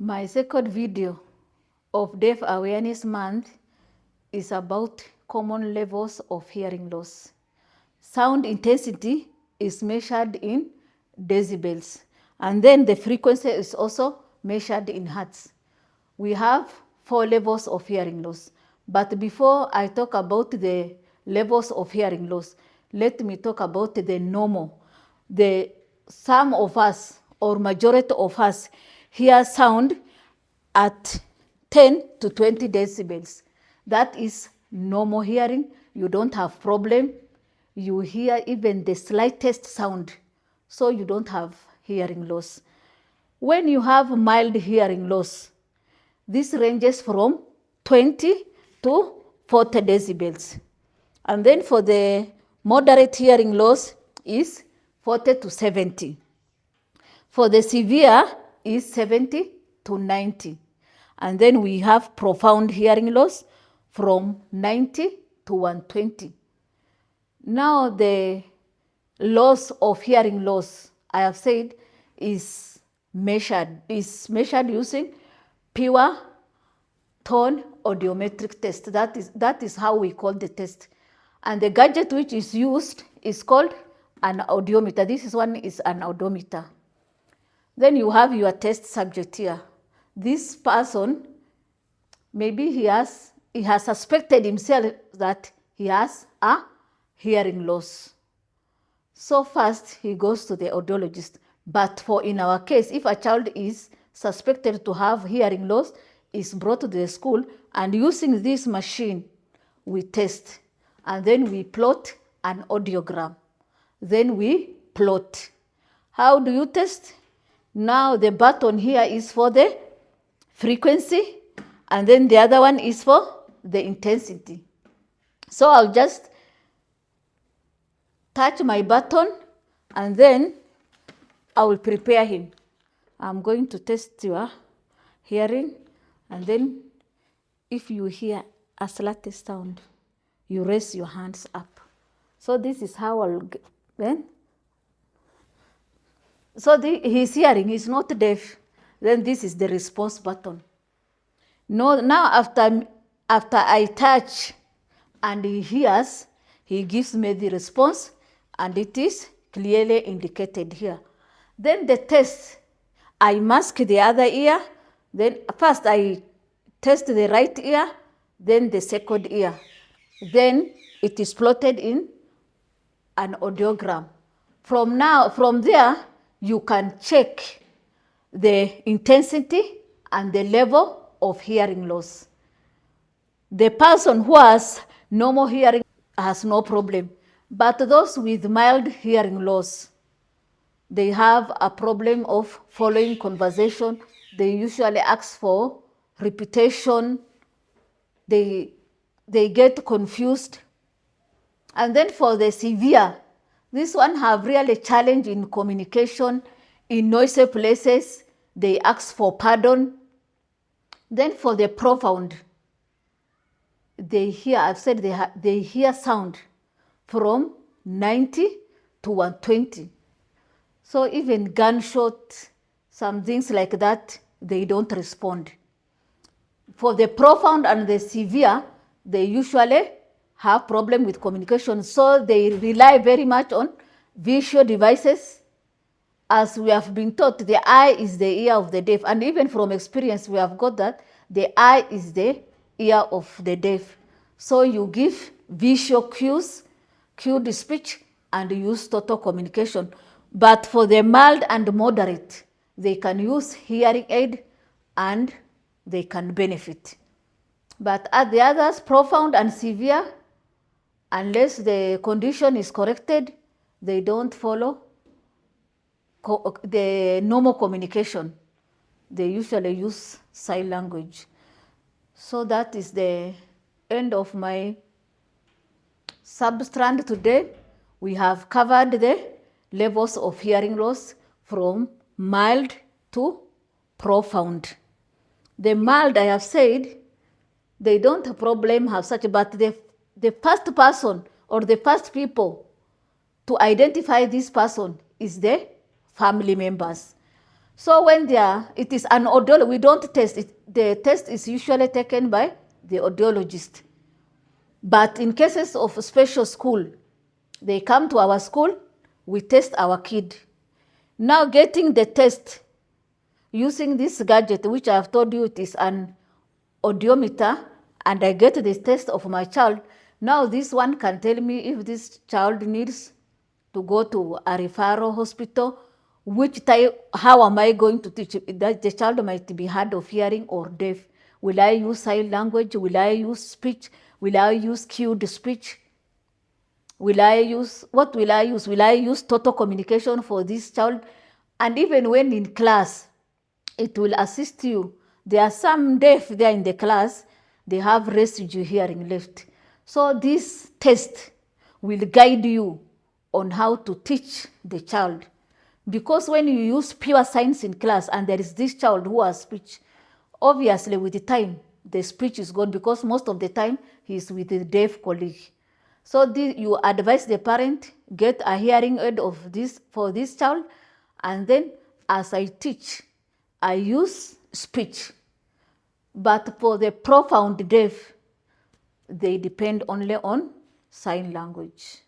My second video of Deaf Awareness Month is about common levels of hearing loss. Sound intensity is measured in decibels, and then the frequency is also measured in hertz. We have 4 levels of hearing loss. But before I talk about the levels of hearing loss, let me talk about the normal. Some of us, or majority of us, hear sound at 10 to 20 decibels. That is normal hearing. You don't have problem. You hear even the slightest sound, so you don't have hearing loss. When you have mild hearing loss, this ranges from 20 to 40 decibels. And then for the moderate hearing loss is 40 to 70. For the severe is 70 to 90. And then we have profound hearing loss from 90 to 120. Now the loss of hearing loss, I have said, is measured using pure tone audiometric test. That is how we call the test. And the gadget which is used is called an audiometer. This one is an audiometer. Then you have your test subject here. This person, maybe he has suspected himself that he has a hearing loss. So first he goes to the audiologist. But in our case, if a child is suspected to have hearing loss, is brought to the school, and using this machine, we test. And then we plot an audiogram. Then we plot. How do you test? Now the button here is for the frequency, and then the other one is for the intensity. So I'll just touch my button, and then I will prepare him. I'm going to test your hearing, and then if you hear a slightest sound, you raise your hands up. So this is how I'll then. So his hearing is not deaf. Then this is the response button. No, now after I touch and he hears, he gives me the response, and it is clearly indicated here. Then the test, I mask the other ear. Then first I test the right ear, then the second ear. Then it is plotted in an audiogram. From there, you can check the intensity and the level of hearing loss. The person who has normal hearing has no problem, but those with mild hearing loss, they have a problem of following conversation. They usually ask for repetition. They get confused. And then for the severe, this one have really challenge in communication, in noisy places. They ask for pardon. Then for the profound, they hear, I've said they hear sound from 90 to 120. So even gunshot, some things like that, they don't respond. For the profound and the severe, they usually have problem with communication, so they rely very much on visual devices. As we have been taught, the eye is the ear of the deaf, and even from experience we have got that the eye is the ear of the deaf. So you give visual cues, cued speech, and use total communication. But for the mild and moderate, they can use hearing aid and they can benefit. But at the others, profound and severe, unless the condition is corrected, they don't follow the normal communication. They usually use sign language. So that is the end of my substrand today. We have covered the levels of hearing loss from mild to profound. The mild, I have said, they don't have problem have such, but the first person or the first people to identify this person is the family members. So when it is an audiologist, we don't test it. The test is usually taken by the audiologist. But in cases of special school, they come to our school, we test our kid. Now getting the test using this gadget, which I have told you it is an audiometer, and I get the test of my child. Now this one can tell me if this child needs to go to a referral hospital, which type, how am I going to teach that the child might be hard of hearing or deaf. Will I use sign language? Will I use speech? Will I use cued speech? Will I use, what will I use? Will I use total communication for this child? And even when in class, it will assist you. There are some deaf there in the class, they have residue hearing left. So this test will guide you on how to teach the child. Because when you use pure signs in class and there is this child who has speech, obviously with the time, the speech is gone because most of the time he is with the deaf colleague. So you advise the parent, get a hearing aid of this for this child, and then as I teach, I use speech. But for the profound deaf, they depend only on sign language.